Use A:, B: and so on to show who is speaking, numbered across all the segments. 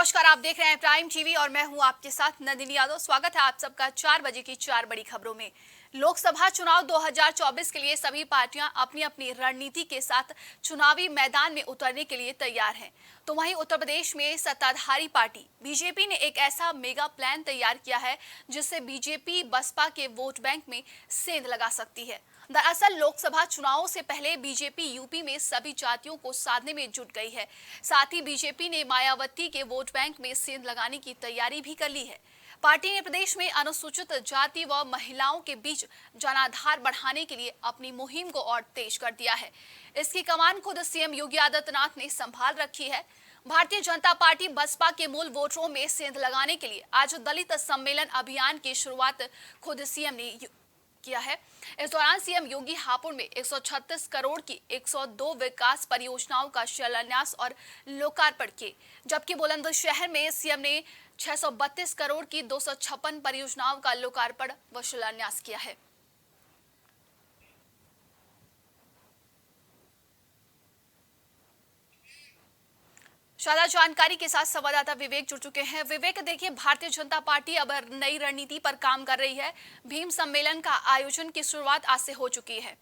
A: नमस्कार, आप देख रहे हैं प्राइम टीवी और मैं हूं आपके साथ नंदिनी यादव। स्वागत है आप सबका 4 बजे की 4 बड़ी खबरों में। लोकसभा चुनाव 2024 के लिए सभी पार्टियां अपनी अपनी रणनीति के साथ चुनावी मैदान में उतरने के लिए तैयार हैं। तो वहीं उत्तर प्रदेश में सत्ताधारी पार्टी बीजेपी ने एक ऐसा मेगा प्लान तैयार किया है जिससे बीजेपी बसपा के वोट बैंक में सेंध लगा सकती है। दरअसल लोकसभा चुनावों से पहले बीजेपी यूपी में सभी जातियों को साधने में जुट गई है। साथ ही बीजेपी ने मायावती के वोट बैंक में सेंध लगाने की तैयारी भी कर ली है। पार्टी ने प्रदेश में अनुसूचित जाति व महिलाओं के बीच जनाधार बढ़ाने के लिए अपनी मुहिम को और तेज कर दिया है। इसकी कमान खुद सीएम योगी आदित्यनाथ ने संभाल रखी है। भारतीय जनता पार्टी बसपा के मूल वोटरों में सेंध लगाने के लिए आज दलित सम्मेलन अभियान की शुरुआत खुद सीएम ने किया है। इस दौरान सीएम योगी हापुड़ में 136 करोड़ की 102 विकास परियोजनाओं का शिलान्यास और लोकार्पण किए, जबकि बुलंदशहर में सीएम ने 632 करोड़ की 256 परियोजनाओं का लोकार्पण व शिलान्यास किया है। ज्यादा जानकारी के साथ संवाददाता विवेक जुड़ चुके हैं। विवेक, देखिए, भारतीय जनता पार्टी अब नई रणनीति पर काम कर रही है। भीम सम्मेलन का आयोजन की शुरुआत आज से हो चुकी है।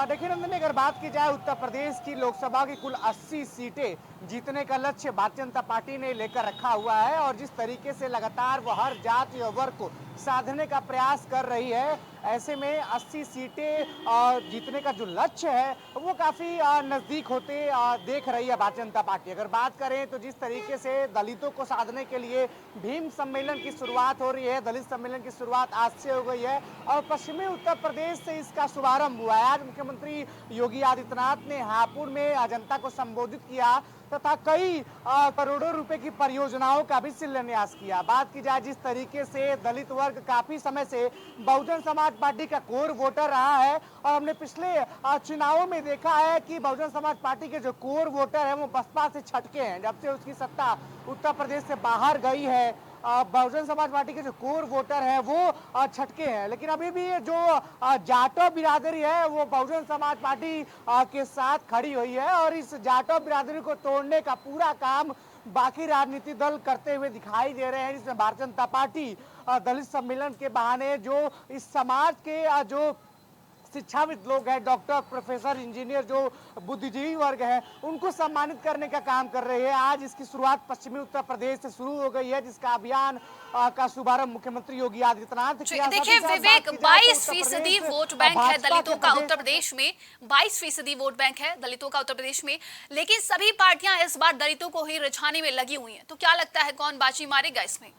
B: देखिए नंदन, अगर बात की जाए उत्तर प्रदेश की लोकसभा की कुल 80 सीटें जीतने का लक्ष्य भारतीय जनता पार्टी ने लेकर रखा हुआ है और जिस तरीके से लगातार वो हर जाति और वर्ग को साधने का प्रयास कर रही है, ऐसे में 80 सीटें जीतने का जो लक्ष्य है वो काफी नजदीक होते देख रही है भारतीय जनता पार्टी। अगर बात करें तो जिस तरीके से दलितों को साधने के लिए भीम सम्मेलन की शुरुआत हो रही है, दलित सम्मेलन की शुरुआत आज से हो गई है और पश्चिमी उत्तर प्रदेश से इसका शुभारंभ हुआ है। आज मुख्यमंत्री योगी आदित्यनाथ ने हापुड़ में जनता को संबोधित किया तथा कई करोड़ों रुपए की परियोजनाओं का भी शिलान्यास किया। बात की जाए जिस तरीके से दलित वर्ग काफी समय से बहुजन समाज पार्टी का कोर वोटर रहा है और हमने पिछले चुनावों में देखा है कि बहुजन समाज पार्टी के जो कोर वोटर है वो बसपा से छटके हैं। जब से उसकी सत्ता उत्तर प्रदेश से बाहर गई है, बहुजन समाज पार्टी के जो कोर वोटर है वो छटके हैं, लेकिन अभी भी जो जाटो बिरादरी है वो बहुजन समाज पार्टी के साथ खड़ी हुई है और इस जाटो बिरादरी को तोड़ने का पूरा काम बाकी राजनीतिक दल करते हुए दिखाई दे रहे हैं, जिसमें भारतीय जनता पार्टी दलित सम्मेलन के बहाने जो इस समाज के जो शिक्षाविद लोग हैं, डॉक्टर, प्रोफेसर, इंजीनियर, जो बुद्धिजीवी वर्ग है, उनको सम्मानित करने का काम कर रहे हैं। आज इसकी शुरुआत पश्चिमी उत्तर प्रदेश से शुरू हो गई है, जिसका अभियान का शुभारंभ मुख्यमंत्री योगी आदित्यनाथ किया।
A: देखिए विवेक, 22% वोट बैंक है दलितों का उत्तर प्रदेश में। 22% वोट बैंक है दलितों का उत्तर प्रदेश में, लेकिन सभी पार्टियां इस बार दलितों को ही रिझाने में लगी हुई हैं। तो क्या लगता है कौन बाजी मारेगा इसमें?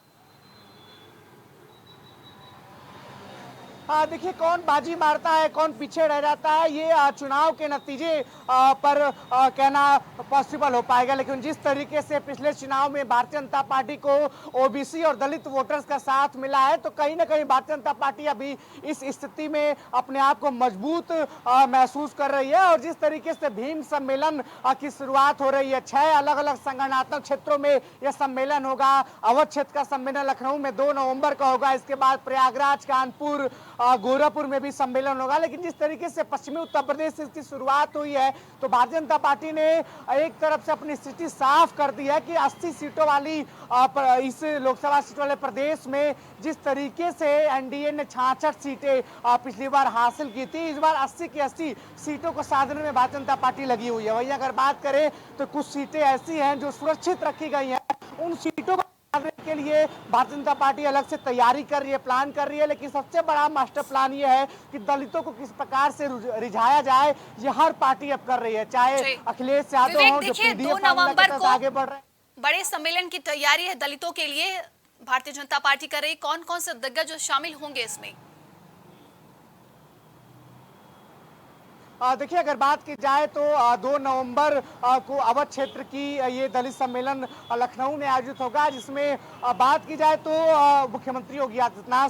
B: देखिए, कौन बाजी मारता है, कौन पीछे रह जाता है, ये चुनाव के नतीजे पर कहना पॉसिबल हो पाएगा। लेकिन जिस तरीके से पिछले चुनाव में भारतीय जनता पार्टी को ओबीसी और दलित वोटर्स का साथ मिला है, तो कहीं ना कहीं भारतीय जनता पार्टी अभी इस स्थिति में अपने आप को मजबूत महसूस कर रही है। और जिस तरीके से भीम सम्मेलन की शुरुआत हो रही है, 6 अलग अलग संगठनात्मक क्षेत्रों में यह सम्मेलन होगा। अवध क्षेत्र का सम्मेलन लखनऊ में 2 नवंबर का होगा, इसके बाद प्रयागराज, कानपुर, गोरखपुर में भी सम्मेलन होगा। लेकिन जिस तरीके से पश्चिमी उत्तर प्रदेश से इसकी शुरुआत हुई है, तो भारतीय जनता पार्टी ने एक तरफ से अपनी स्थिति साफ कर दी है कि 80 सीटों वाली इस लोकसभा सीट वाले प्रदेश में जिस तरीके से एनडीए ने 66 सीटें पिछली बार हासिल की थी, इस बार 80 की 80 सीटों को साधने में भारतीय जनता पार्टी लगी हुई है। वहीं अगर बात करें तो कुछ सीटें ऐसी हैं जो सुरक्षित रखी गई हैं, उन सीटों को के लिए भारतीय जनता पार्टी अलग से तैयारी कर रही है, प्लान कर रही है। लेकिन सबसे बड़ा मास्टर प्लान ये है कि दलितों को किस प्रकार से रिझाया जाए, ये हर पार्टी अब कर रही है, चाहे अखिलेश यादव हो जो पीडीएफ
A: 2 नवंबर को
B: आगे बढ़ रहे हैं।
A: बड़े सम्मेलन की तैयारी है दलितों के लिए, भारतीय जनता पार्टी कर रही। कौन कौन से दिग्गज शामिल होंगे इसमें?
B: देखिए, अगर बात की जाए तो 2 नवंबर को अवध क्षेत्र की ये दलित सम्मेलन लखनऊ में आयोजित होगा, जिसमें बात की जाए तो मुख्यमंत्री योगी आदित्यनाथ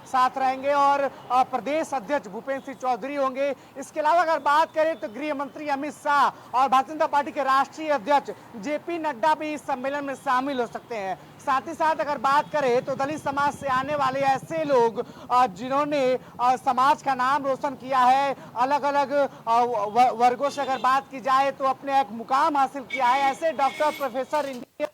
B: साथ रहेंगे और प्रदेश अध्यक्ष भूपेंद्र सिंह चौधरी होंगे। इसके अलावा अगर बात करें तो गृह मंत्री अमित शाह और भारतीय जनता पार्टी के राष्ट्रीय अध्यक्ष जेपी नड्डा भी इस सम्मेलन में शामिल हो सकते हैं। साथ ही साथ अगर बात करें तो दलित समाज से आने वाले ऐसे लोग जिन्होंने समाज का नाम रोशन किया है, अलग अलग वर्गों से अगर बात की जाए तो अपने एक मुकाम हासिल किया है, ऐसे डॉक्टर, प्रोफेसर, इंजीनियर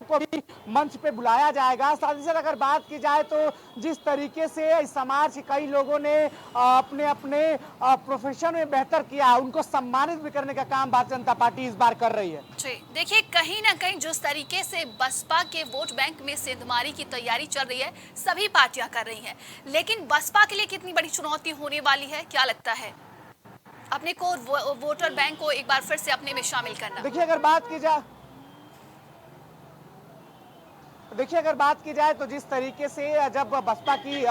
B: को भी मंच पे बुलाया जाएगा। साथ ही साथ अगर बात की जाए तो जिस तरीके से इस समाज के कई लोगों ने अपने अपने प्रोफेशन में बेहतर किया, उनको सम्मानित भी करने का काम भारतीय जनता पार्टी इस बार कर रही है।
A: जी देखिए, कहीं ना कहीं जिस तरीके से बसपा के वोट बैंक में सेंधमारी की तैयारी चल रही है, सभी पार्टियां कर रही हैं, लेकिन बसपा के लिए कितनी बड़ी चुनौती होने वाली है, क्या लगता है? अपने कोर वोटर बैंक को एक बार फिर से अपने में शामिल करना।
B: देखिए अगर बात की जाए तो जिस तरीके से जब बसपा की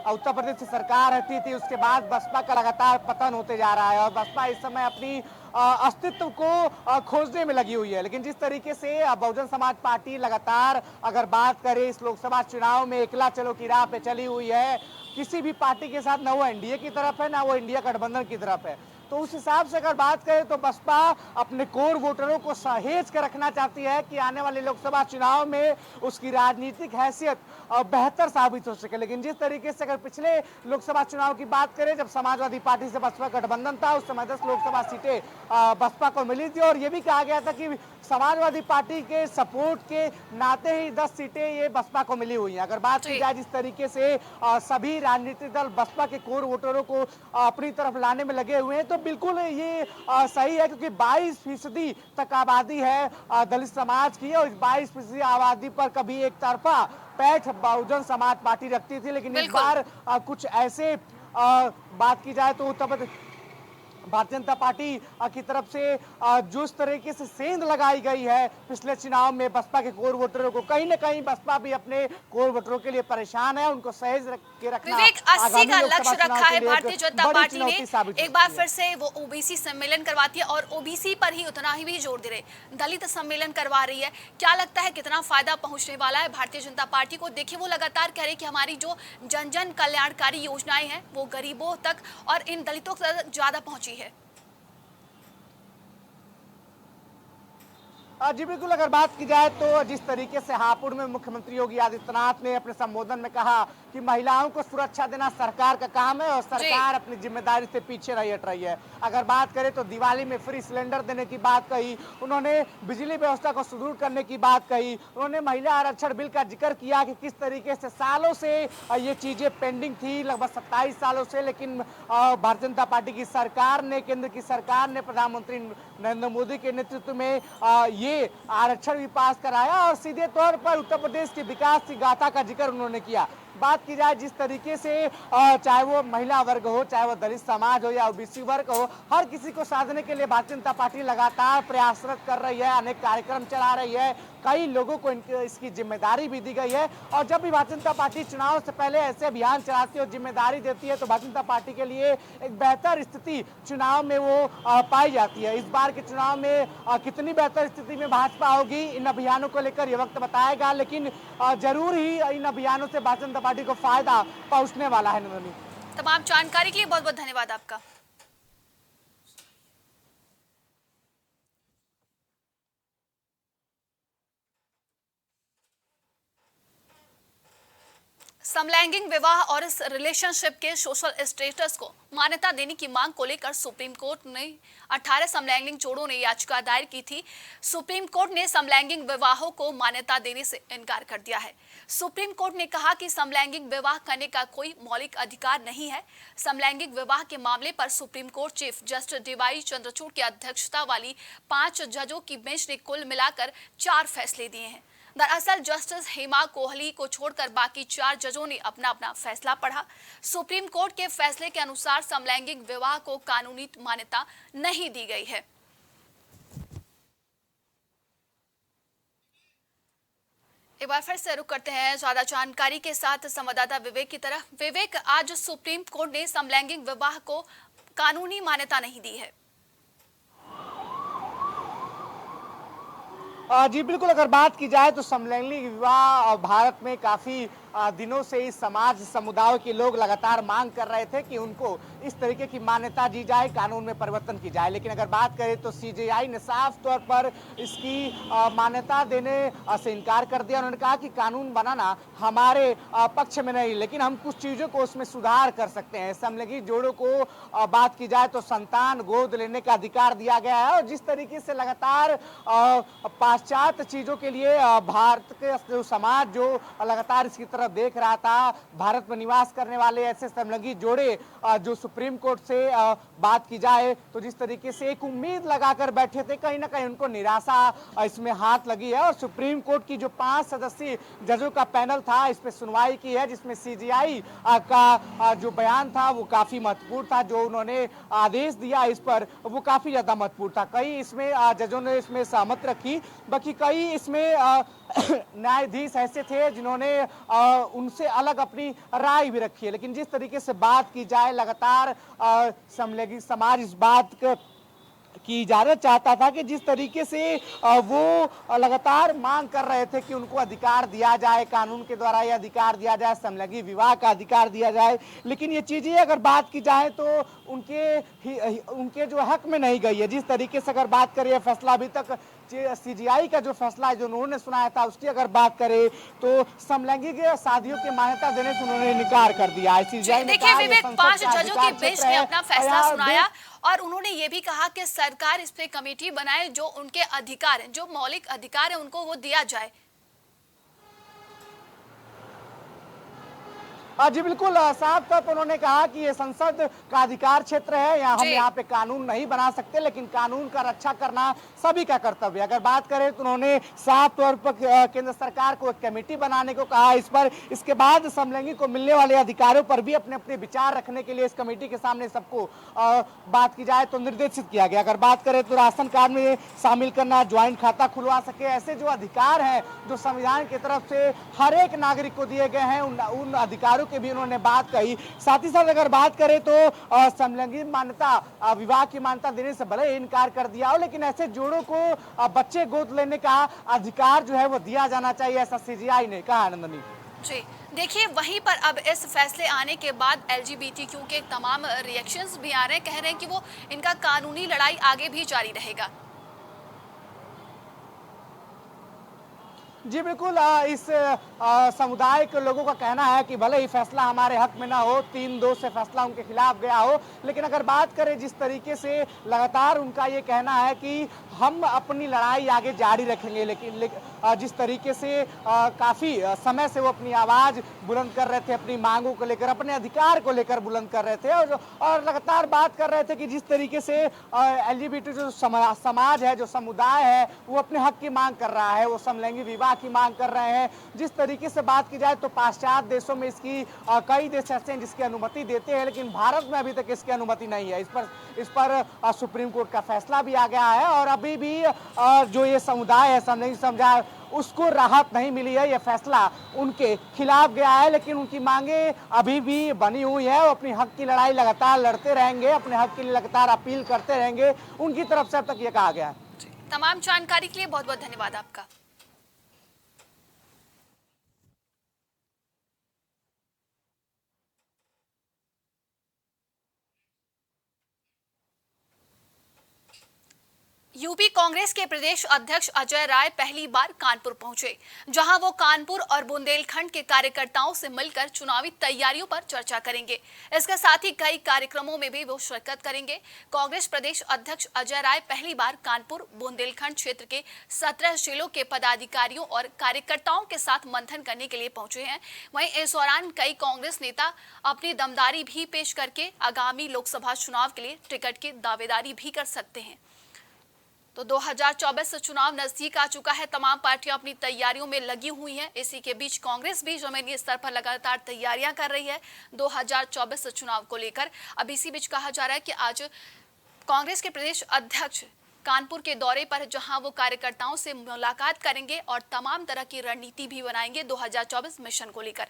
B: उत्तर प्रदेश से सरकार रहती थी, उसके बाद बसपा का लगातार पतन होते जा रहा है और बसपा इस समय अपनी अस्तित्व को खोजने में लगी हुई है। लेकिन जिस तरीके से बहुजन समाज पार्टी लगातार अगर बात करें इस लोकसभा चुनाव में अकेला चलो की राह पे चली हुई है, किसी भी पार्टी के साथ ना वो एनडीए की तरफ है ना वो इंडिया गठबंधन की तरफ है, तो उस हिसाब से अगर बात करें तो बसपा अपने कोर वोटरों को सहेज कर रखना चाहती है कि आने वाले लोकसभा चुनाव में उसकी राजनीतिक हैसियत बेहतर साबित हो सके। लेकिन जिस तरीके से अगर पिछले लोकसभा चुनाव की बात करें, जब समाजवादी पार्टी से बसपा गठबंधन था, उस समय 10 लोकसभा सीटें बसपा को मिली थी और ये भी कहा गया था कि समाजवादी पार्टी के सपोर्ट के नाते ही 10 सीटें ये बसपा को मिली हुई हैं। अगर बात की जाए जिस तरीके से सभी राजनीतिक दल बसपा के कोर वोटरों को अपनी तरफ लाने में लगे हुए हैं, तो बिल्कुल ये सही है, क्योंकि 22% तक आबादी है दलित समाज की और इस 22% आबादी पर कभी एक तरफा पैठ बहुजन समाज पार्टी रखती थी, लेकिन इस बार कुछ ऐसे बात की जाए तो उत्तर प्रदेश भारतीय जनता पार्टी की तरफ से जिस तरीके से सेंध लगाई गई है पिछले चुनाव में बसपा के कोर वोटरों को, कहीं ना कहीं बसपा भी अपने कोर वोटरों के लिए परेशान है, उनको सहेज के रखना।
A: विवेक, 80 का लक्ष्य रखा है भारतीय जनता पार्टी ने। एक बार फिर से वो ओबीसी सम्मेलन करवाती है और ओबीसी पर ही उतना ही भी जोर दे रहे, दलित सम्मेलन करवा रही है। क्या लगता है कितना फायदा पहुंचने वाला है भारतीय जनता पार्टी को? देखिए, वो लगातार कह रहे कि हमारी जो जन जन कल्याणकारी योजनाएं हैं वो गरीबों तक और इन दलितों तक ज्यादा पहुंची है।
B: जी बिल्कुल, अगर बात की जाए तो जिस तरीके से हापुड़ में मुख्यमंत्री योगी आदित्यनाथ ने अपने संबोधन में कहा कि महिलाओं को सुरक्षा देना सरकार का काम है और सरकार अपनी जिम्मेदारी से पीछे नहीं हट रही है। अगर बात करें तो दिवाली में फ्री सिलेंडर देने की बात कही, उन्होंने बिजली व्यवस्था को सुदृढ़ करने की बात कही, उन्होंने महिला आरक्षण बिल का जिक्र किया कि किस तरीके से सालों से ये चीजें पेंडिंग थी, लगभग 27 सालों से, लेकिन भारतीय जनता पार्टी की सरकार ने, केंद्र की सरकार ने प्रधानमंत्री नरेंद्र मोदी के नेतृत्व में ये आरक्षण भी पास कराया और सीधे तौर पर उत्तर प्रदेश के विकास की गाथा का जिक्र उन्होंने किया। बात की जाए जिस तरीके से चाहे वो महिला वर्ग हो, चाहे वो दलित समाज हो या ओबीसी वर्ग हो, हर किसी को साधने के लिए भारतीय जनता पार्टी लगातार प्रयासरत कर रही है, अनेक कार्यक्रम चला रही है, कई लोगों को इसकी जिम्मेदारी भी दी गई है। और जब भी भारतीय जनता पार्टी चुनाव से पहले ऐसे अभियान चलाती है और जिम्मेदारी देती है तो भारतीय जनता पार्टी के लिए एक बेहतर स्थिति चुनाव में वो पाई जाती है। इस बार के चुनाव में कितनी बेहतर स्थिति में भाजपा होगी, इन अभियानों को लेकर ये वक्त बताएगा, लेकिन जरूर ही इन अभियानों से भारतीय जनता पार्टी को फायदा पहुंचने वाला है। नंदनी,
A: तमाम जानकारी के लिए बहुत बहुत धन्यवाद आपका। समलैंगिक विवाह और इस रिलेशनशिप के सोशल स्टेटस को मान्यता देने की मांग को लेकर सुप्रीम कोर्ट ने 18 समलैंगिक जोड़ों ने याचिका दायर की थी। सुप्रीम कोर्ट ने समलैंगिक विवाहों को मान्यता देने से इनकार कर दिया है। सुप्रीम कोर्ट ने कहा कि समलैंगिक विवाह करने का कोई मौलिक अधिकार नहीं है। समलैंगिक विवाह के मामले पर Supreme Court Chief Justice DY Chandrachud की अध्यक्षता वाली 5 जजों की बेंच ने कुल मिलाकर 4 फैसले दिए हैं। दरअसल जस्टिस हेमा कोहली को छोड़कर बाकी 4 जजों ने अपना अपना फैसला पढ़ा। सुप्रीम कोर्ट के फैसले के अनुसार समलैंगिक विवाह को कानूनी मान्यता नहीं दी गई है। एक बार फिर से रुक करते हैं ज्यादा जानकारी के साथ संवाददाता विवेक की तरफ। विवेक, आज सुप्रीम कोर्ट ने समलैंगिक विवाह को कानूनी मान्यता नहीं दी है।
B: जी बिल्कुल, अगर बात की जाए तो समलैंगिक विवाह भारत में काफी दिनों से इस समाज समुदाय के लोग लगातार मांग कर रहे थे कि उनको इस तरीके की मान्यता दी जाए, कानून में परिवर्तन की जाए। लेकिन अगर बात करें तो सीजेआई ने साफ तौर पर इसकी मान्यता देने से इनकार कर दिया। उन्होंने कहा कि कानून बनाना हमारे पक्ष में नहीं, लेकिन हम कुछ चीजों को उसमें सुधार कर सकते हैं। समलैंगिक जोड़ों को बात की जाए तो संतान गोद लेने का अधिकार दिया गया है, और जिस तरीके से लगातार पाश्चात्य चीजों के लिए भारत के जो समाज जो लगातार इसकी तरफ देख रहा था, भारत में निवास करने वाले ऐसे समलैंगिक जोड़े जो सुप्रीम कोर्ट से बात की जाए तो जिस तरीके से एक उम्मीद लगाकर बैठे थे, कहीं ना कहीं उनको निराशा इसमें हाथ लगी है। और सुप्रीम कोर्ट की जो 5 सदस्यीय जजों का पैनल था इस पे सुनवाई की है, जिसमें सीजेआई का जो बयान था वो काफी महत्वपूर्ण था। जो उन्होंने आदेश दिया इस पर वो काफी ज्यादा महत्वपूर्ण था। कई इसमें जजों ने इसमें सहमत रखी, बाकी कई इसमें न्यायाधीश ऐसे थे जिन्होंने उनसे अलग अपनी राय भी रखी है। लेकिन जिस तरीके से बात की जाए, लगातार समलैंगिक समाज इस बात की इजाजत चाहता था कि जिस तरीके से वो लगातार मांग कर रहे थे कि उनको अधिकार दिया जाए, कानून के द्वारा ये अधिकार दिया जाए, समलैंगिक विवाह का अधिकार दिया जाए। लेकिन ये चीजें अगर बात की जाए तो उनके जो हक में नहीं गई है। जिस तरीके से अगर बात करें, फैसला अभी तक सीजीआई का जो फैसला है जो उन्होंने सुनाया था उसकी अगर बात करें तो समलैंगिक शादियों की मान्यता देने से उन्होंने इनकार कर दिया है। सीजीआई ने
A: देखिए
B: कहा
A: विवेक, 5 जजों की बेंच ने अपना फैसला सुनाया और उन्होंने ये भी कहा कि सरकार इस पे कमेटी बनाए, जो उनके अधिकार हैं, जो मौलिक अधिकार है उनको वो दिया जाए।
B: जी बिल्कुल, साफ तौर पर उन्होंने कहा कि ये संसद का अधिकार क्षेत्र है, हम यहाँ पे कानून नहीं बना सकते, लेकिन कानून का रक्षा करना सभी का कर्तव्य है। अगर बात करें तो उन्होंने साफ तौर पर केंद्र सरकार को एक कमेटी बनाने को कहा इस पर। इसके बाद समलैंगिक को मिलने वाले अधिकारों पर भी अपने अपने विचार रखने के लिए इस कमेटी के सामने सबको बात की जाए तो निर्देशित किया गया। अगर बात करें तो राशन कार्ड में शामिल करना, ज्वाइंट खाता खुलवा सके, ऐसे जो अधिकार हैं जो संविधान की तरफ से हर एक नागरिक को दिए गए हैं, उन अधिकारों के भी उन्होंने बात कही। साथ ही साथ अगर बात करें तो समलैंगिक मान्यता, विवाह की मान्यता देने से भले इनकार कर दिया हो, लेकिन ऐसे जोड़ों को बच्चे गोद लेने का अधिकार जो है वो दिया जाना चाहिए, ऐसा सीजीआई ने कहा। आनंदनी
A: जी देखिए, वहीं पर अब इस फैसले आने के बाद एलजीबीटीक्यू के तमाम रिएक्शंस भी आ रहे हैं, कह रहे हैं कि वो इनका कानूनी लड़ाई आगे भी जारी रहेगा।
B: जी बिल्कुल, इस समुदाय के लोगों का कहना है कि भले ही फैसला हमारे हक में ना हो, 3-2 से फैसला उनके खिलाफ गया हो, लेकिन अगर बात करें जिस तरीके से लगातार उनका ये कहना है कि हम अपनी लड़ाई आगे जारी रखेंगे, लेकिन जिस तरीके से काफी समय से वो अपनी आवाज बुलंद कर रहे थे, अपनी मांगों को लेकर, अपने अधिकार को लेकर बुलंद कर रहे थे, और लगातार बात कर रहे थे कि जिस तरीके से एलजीबीटी जो समाज है, जो समुदाय है, वो अपने हक की मांग कर रहा है, वो समलैंगिक विवाह की मांग कर रहे हैं। जिस तरीके से बात की जाए तो पाश्चात्य देशों में इसकी कई देश ऐसे हैं जिसकी अनुमति देते हैं, लेकिन भारत में अभी तक इसकी अनुमति नहीं है। इस पर सुप्रीम कोर्ट का फैसला भी आ गया है, और अभी भी जो ये समुदाय है, समलैंगिक समुदाय, उसको राहत नहीं मिली है। यह फैसला उनके खिलाफ गया है, लेकिन उनकी मांगे अभी भी बनी हुई है। वो अपनी हक की लड़ाई लगातार लड़ते रहेंगे, अपने हक के लिए लगातार अपील करते रहेंगे, उनकी तरफ से अब तक ये कहा गया है।
A: तमाम जानकारी के लिए बहुत बहुत धन्यवाद आपका। यूपी कांग्रेस के प्रदेश अध्यक्ष अजय राय पहली बार कानपुर पहुंचे, जहां वो कानपुर और बुंदेलखंड के कार्यकर्ताओं से मिलकर चुनावी तैयारियों पर चर्चा करेंगे। इसके साथ ही कई कार्यक्रमों में भी वो शिरकत करेंगे। कांग्रेस प्रदेश अध्यक्ष अजय राय पहली बार कानपुर बुंदेलखंड क्षेत्र के 17 जिलों के पदाधिकारियों और कार्यकर्ताओं के साथ मंथन करने के लिए पहुंचे हैं। वहीं इस दौरान कई कांग्रेस नेता अपनी दमदारी भी पेश करके आगामी लोकसभा चुनाव के लिए टिकट की दावेदारी भी कर सकते हैं। तो 2024 चुनाव नजदीक आ चुका है, तमाम पार्टियां अपनी तैयारियों में लगी हुई हैं। इसी के बीच कांग्रेस भी जमीनी स्तर पर लगातार तैयारियां कर रही है 2024 चुनाव को लेकर। अब इसी बीच कहा जा रहा है कि आज कांग्रेस के प्रदेश अध्यक्ष कानपुर के दौरे पर, जहां वो कार्यकर्ताओं से मुलाकात करेंगे और तमाम तरह की रणनीति भी बनाएंगे 2024 मिशन को लेकर।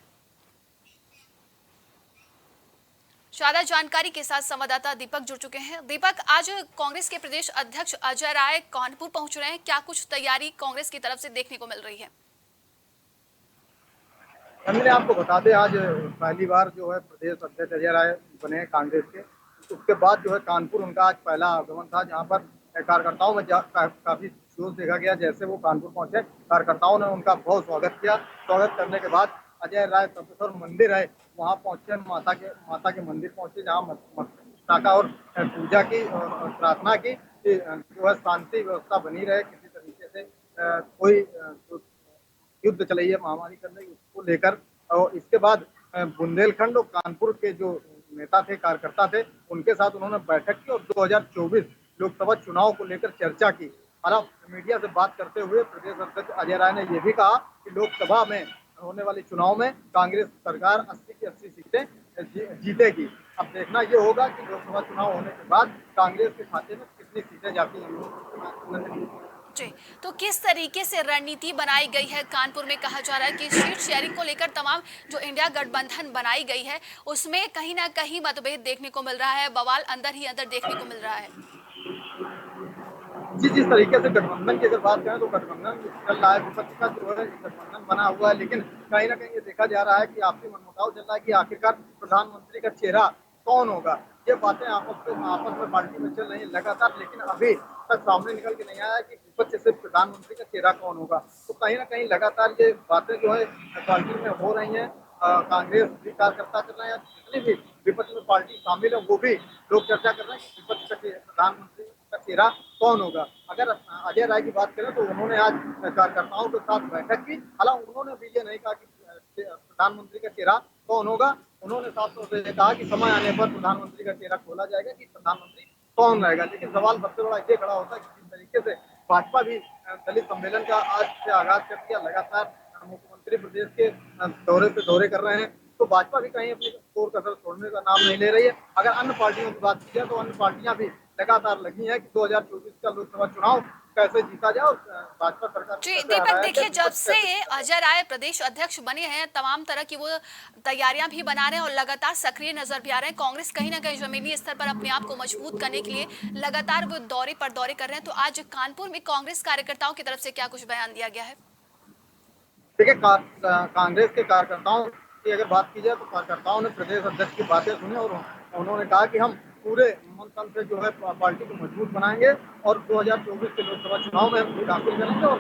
A: ज्यादा जानकारी के साथ संवाददाता दीपक जुड़ चुके हैं। दीपक, आज कांग्रेस के प्रदेश अध्यक्ष अजय राय कानपुर पहुंच रहे हैं, क्या कुछ तैयारी कांग्रेस की तरफ से देखने को मिल रही है?
C: हमने आपको बता दें, आज पहली बार जो है प्रदेश अध्यक्ष अजय राय बने हैं कांग्रेस के। उसके बाद जो है कानपुर उनका आज पहला आगमन था, जहां पर कार्यकर्ताओं में काफी जोश देखा गया। जैसे वो कानपुर पहुंचे, कार्यकर्ताओं ने उनका बहुत स्वागत किया। स्वागत करने के बाद अजय राय तपेश्वर मंदिर है, वहां पहुंचे, माता के मंदिर पहुंचे, जहाँ मस्तका और पूजा की और प्रार्थना की कि जो है शांति व्यवस्था बनी रहे, किसी तरीके से कोई जो युद्ध चलाई है महामारी करने उसको लेकर। और इसके बाद बुंदेलखंड और कानपुर के जो नेता थे, कार्यकर्ता थे, उनके साथ उन्होंने बैठक की और 2024 लोकसभा चुनाव को लेकर चर्चा की। हालांकि मीडिया से बात करते हुए प्रदेश अध्यक्ष अजय राय ने यह भी कहा कि लोकसभा में होने वाले चुनाव में कांग्रेस सरकार 80 की 80 सीटें जीतेगी। अब देखना यह होगा कि लोकसभा चुनाव होने के बाद कांग्रेस के खाते में कितनी सीटें जाती हैं।
A: जी, तो किस तरीके से रणनीति बनाई गई है कानपुर में? कहा जा रहा है कि सीट शेयरिंग को लेकर तमाम जो इंडिया गठबंधन बनाई गई है उसमें कहीं ना कहीं मतभेद देखने को मिल रहा है, बवाल अंदर ही अंदर देखने को मिल रहा है।
C: जिस तरीके से गठबंधन की अगर बात करें तो गठबंधन चल रहा है, विपक्ष का जो है गठबंधन बना हुआ है, लेकिन कहीं ना कहीं ये देखा जा रहा है कि आपसी मनमुटाव चल रहा है कि आखिरकार प्रधानमंत्री का चेहरा कौन होगा। ये बातें आपस में पार्टी में चल रही है लगातार, लेकिन अभी तक सामने निकल के नहीं आया कि विपक्ष से प्रधानमंत्री का चेहरा कौन होगा। तो कहीं ना कहीं लगातार ये बातें जो है पार्टी में हो रही है। कांग्रेस भी कार्यकर्ता कर रहे हैं, जितनी भी विपक्ष में पार्टी शामिल है वो भी लोग चर्चा कर रहे हैं कि विपक्ष का प्रधानमंत्री का चेहरा कौन होगा। अगर अजय राय की बात करें तो उन्होंने आज कार्यकर्ताओं के साथ बैठक की। हालांकि उन्होंने भी ये नहीं कहा कि प्रधानमंत्री का चेहरा कौन होगा। उन्होंने साफ तौर पर कहा कि समय आने पर प्रधानमंत्री का चेहरा खोला जाएगा कि प्रधानमंत्री कौन रहेगा। लेकिन सवाल सबसे बड़ा ये खड़ा होता है कि किस तरीके से भाजपा भी दलित सम्मेलन का आज से आगाज कर दिया, लगातार मुख्यमंत्री प्रदेश के दौरे पे दौरे कर रहे हैं, तो भाजपा भी कहीं अपनी कोर कसर छोड़ने का नाम नहीं ले रही है। अगर अन्य पार्टियों की बात की जाए तो अन्य पार्टियां भी लगातार लगी हैं कि 2024 का लोकसभा चुनाव कैसे जीता जाए और भाजपा सरकार
A: जी
C: कैसे
A: दीपक,
C: हराया जाए,
A: देखिए जब
C: विपक्ष
A: से
C: कैसे।
A: अजय राय प्रदेश अध्यक्ष बने हैं तमाम तरह की वो तैयारियां भी बना रहे हैं और लगातार सक्रिय नजर भी आ रहे हैं। कांग्रेस कहीं ना कहीं जमीनी स्तर पर अपने आप को मजबूत करने के लिए लगातार वो दौरे पर दौरे कर रहे हैं। तो आज कानपुर में कांग्रेस कार्यकर्ताओं की तरफ से क्या कुछ बयान दिया गया है?
C: देखिए, कांग्रेस के कार्यकर्ताओं की अगर बात की जाए तो कार्यकर्ताओं ने प्रदेश अध्यक्ष की बातें सुनी और उन्होंने कहा कि हम पूरे मन तन से जो है पार्टी को मजबूत बनाएंगे और 2024 के लोकसभा चुनाव में हम दाखिल करेंगे और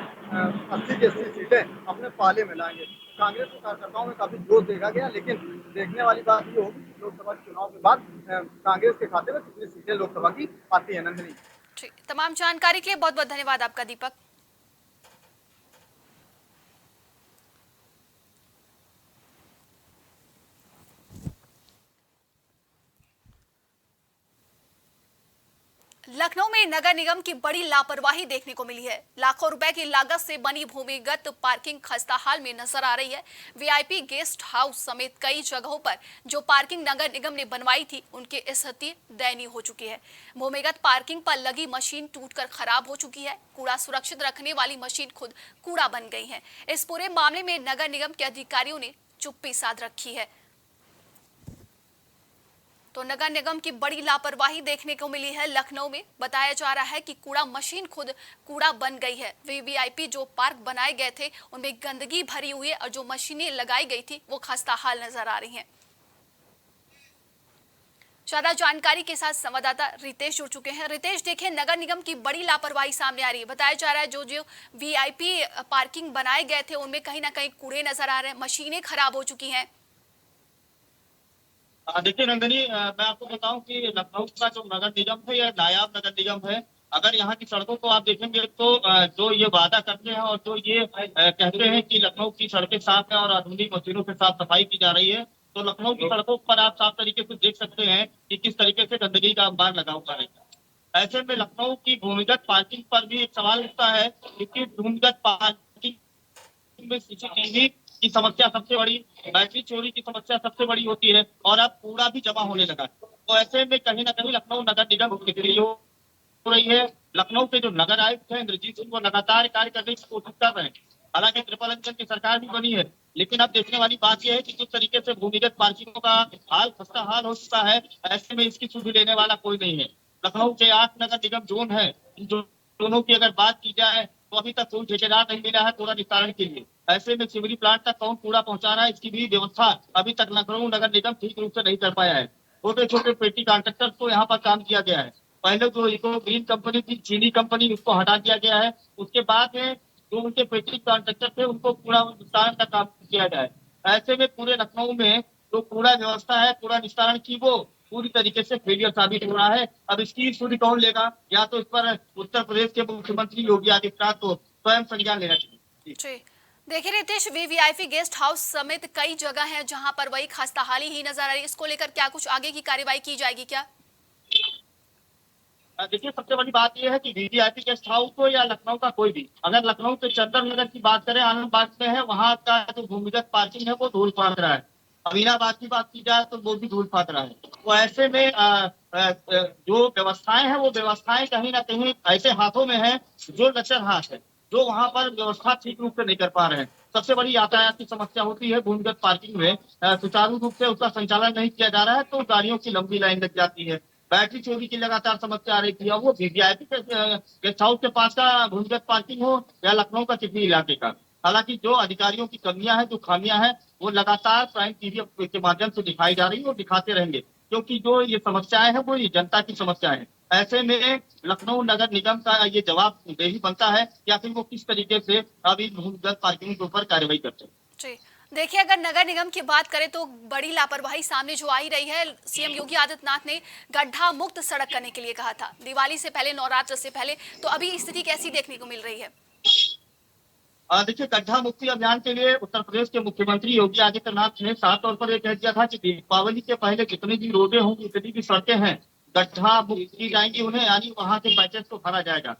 C: 80 की 80 सीटें अपने पाले में लाएंगे। कांग्रेस के कार्यकर्ताओं में काफी जोश देखा गया, लेकिन देखने वाली बात ये होगी कि लोकसभा चुनाव के बाद कांग्रेस के खाते में कितनी सीटें लोकसभा की आती है। नंदिनी,
A: ठीक, तमाम जानकारी के लिए बहुत बहुत धन्यवाद आपका दीपक। लखनऊ में नगर निगम की बड़ी लापरवाही देखने को मिली है। लाखों रुपए की लागत से बनी भूमिगत पार्किंग खस्ताहाल में नजर आ रही है। वीआईपी गेस्ट हाउस समेत कई जगहों पर जो पार्किंग नगर निगम ने बनवाई थी उनकी स्थिति दयनीय हो चुकी है। भूमिगत पार्किंग पर लगी मशीन टूटकर खराब हो चुकी है। कूड़ा सुरक्षित रखने वाली मशीन खुद कूड़ा बन गई है। इस पूरे मामले में नगर निगम के अधिकारियों ने चुप्पी साध रखी है। तो नगर निगम की बड़ी लापरवाही देखने को मिली है। लखनऊ में बताया जा रहा है कि कूड़ा मशीन खुद कूड़ा बन गई है। वीवीआईपी जो पार्क बनाए गए थे उनमें गंदगी भरी हुई है और जो मशीनें लगाई गई थी वो खस्ताहाल नजर आ रही हैं। ज्यादा जानकारी के साथ संवाददाता रितेश जुड़ चुके हैं। रितेश, देखिए नगर निगम की बड़ी लापरवाही सामने आ रही है। बताया जा रहा है जो जो वीआईपी पार्किंग बनाए गए थे उनमें कहीं ना कहीं कूड़े नजर आ रहे हैं, मशीनें खराब हो चुकी हैं।
D: देखिए नंदनी, मैं आपको बताऊं कि लखनऊ का जो नगर निगम है यह नायाब नगर निगम है। अगर यहाँ की सड़कों को आप देखेंगे तो जो ये वादा करते हैं और जो ये कहते हैं कि लखनऊ की सड़कें साफ है और आधुनिक मशीनों से साफ सफाई की जा रही है, तो लखनऊ की सड़कों पर आप साफ तरीके से देख सकते हैं कि किस तरीके से गंदगी का अंबार लगा हुआ है। ऐसे में लखनऊ की भूमिगत पार्किंग पर भी एक सवाल उठता है कि भूमिगत पार्किंग में सीसीटीवी की समस्या सबसे बड़ी, बैटरी चोरी की समस्या सबसे बड़ी होती है और अब कूड़ा भी जमा होने लगा। तो ऐसे में कहीं ना कहीं लखनऊ नगर निगम सक्रिय हो रही है। लखनऊ के जो नगर आयुक्त है इंद्रजीत सिंह, वो लगातार कार्य करने की कोशिश कर रहे हैं। हालांकि ट्रिपल इंजन की सरकार भी बनी है, लेकिन अब देखने वाली बात यह है कि किस तरीके से भूमिगत पार्किंगों का हाल खस्ता हाल हो चुका है। ऐसे में इसकी सुधि लेने वाला कोई नहीं है। लखनऊ के 8 नगर निगम जोन है, इन दोनों की अगर बात की जाए तो अभी तक कोई ठेकेदार नहीं मिला है कूड़ा निस्तारण के लिए। ऐसे में सिवरी प्लांट तक कौन कूड़ा पहुंचा रहा है, इसकी भी व्यवस्था अभी तक लखनऊ नगर निगम ठीक रूप से नहीं कर पाया है। छोटे छोटे पेटी कॉन्ट्रैक्टर को यहाँ पर काम किया गया है। पहले जो इको ग्रीन कंपनी थी, चीनी कंपनी, उसको हटा दिया गया है। उसके बाद में जो उनके पेटी कॉन्ट्रैक्टर थे, उनको कूड़ा निस्तारण का काम किया जाए। ऐसे में पूरे लखनऊ में जो कूड़ा व्यवस्था है, कूड़ा निस्तारण की, वो पूरी तरीके से फेलियर साबित हो रहा है। अब इसकी सूझ कौन लेगा? या तो इस पर उत्तर प्रदेश के मुख्यमंत्री योगी आदित्यनाथ को स्वयं संज्ञान लेना चाहिए।
A: जी देखिए रितेश, वीवीआईपी गेस्ट हाउस समेत कई जगह हैं जहां पर वही खस्ताहाली ही नजर आ रही है। इसको लेकर क्या कुछ आगे की कार्यवाही की जाएगी क्या?
D: देखिए, सबसे बड़ी बात यह है कि वीवीआईपी गेस्ट हाउस हो या लखनऊ का कोई भी, अगर लखनऊ के चंदन नगर की बात करें, आनंदबाग में है, वहाँ का जो भूमिगत पार्किंग है वो धूल फाड़ रहा है। अमीनाबाद की बात की जाए तो वो भी धूल फाड़ रहा है। तो ऐसे में जो व्यवस्थाएं हैं, वो व्यवस्थाएं कहीं ना कहीं ऐसे हाथों में है जो लचर हाथ है, जो वहाँ पर व्यवस्था ठीक रूप से नहीं कर पा रहे हैं। सबसे बड़ी यातायात की समस्या होती है भूमिगत पार्किंग में, सुचारू रूप से उसका संचालन नहीं किया जा रहा है तो गाड़ियों की लंबी लाइन लग जाती है। बैटरी चोरी की लगातार समस्या आ रही थी। अब वो वीवीआईपी गेस्ट हाउस के पास का भूमिगत पार्किंग हो या लखनऊ का किसी इलाके का, हालांकि जो अधिकारियों की कमियां हैं, जो खामियां हैं, वो लगातार प्राइम टीवी के माध्यम से दिखाई जा रही है और दिखाते रहेंगे, क्योंकि जो ये समस्याएं हैं वो ये जनता की समस्याएं हैं। ऐसे में लखनऊ नगर निगम का ये जवाब देही बनता है या फिर वो किस तरीके से अभी भूमिगत पार्किंग के ऊपर कार्रवाई करते हैं।
A: जी देखिए, अगर नगर निगम की बात करें तो बड़ी लापरवाही सामने जो आ ही रही है। सीएम योगी आदित्यनाथ ने गड्ढा मुक्त सड़क करने के लिए कहा था दिवाली से पहले, नवरात्र से पहले, तो अभी स्थिति कैसी देखने को मिल रही है?
D: देखिए, गड्ढा मुक्ति अभियान के लिए उत्तर प्रदेश के मुख्यमंत्री योगी आदित्यनाथ ने साफ तौर पर यह कह दिया था कि दीपावली के पहले जितनी भी रोडें होंगी, जितनी भी सड़कें हैं, गड्ढा मुक्त की जाएंगी उन्हें, यानी वहां के पैचेस को भरा जाएगा,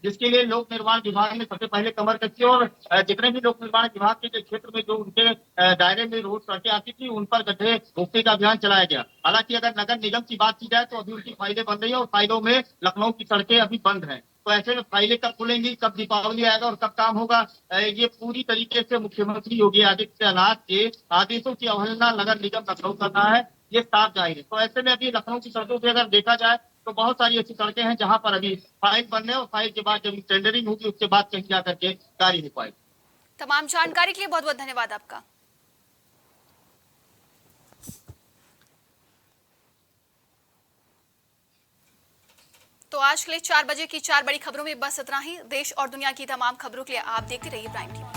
D: जिसके लिए लोक निर्माण विभाग ने सबसे पहले कमर कसी और जितने भी लोक निर्माण विभाग के क्षेत्र में जो उनके दायरे में रोड सड़कें आती थी, उन पर गड्ढे मुक्ति का अभियान चलाया गया। हालांकि अगर नगर निगम की बात की जाए तो अभी उनकी फाइलें बन रही है और फाइलों में लखनऊ की सड़कें अभी बंद हैं। तो ऐसे में फाइलें कब खुलेंगी, कब दीपावली आएगा और कब काम होगा, ये पूरी तरीके से मुख्यमंत्री योगी आदित्यनाथ के आदेशों की अवहेलना नगर निगम लखनऊ कर रहा है, ये साफ जाहिर है। तो ऐसे में अभी लखनऊ की सड़कों पर अगर देखा जाए तो बहुत सारी ऐसी सड़कें हैं जहां पर अभी फाइल बनने और फाइल के बाद जब टेंडरिंग होगी उसके बाद कहीं जा करके कार्य हो पाएगी।
A: तमाम जानकारी के लिए बहुत बहुत धन्यवाद आपका। तो आज के लिए 4 बजे की 4 बड़ी खबरों में बस इतना ही। देश और दुनिया की तमाम खबरों के लिए आप देखते रहिए प्राइम टीवी।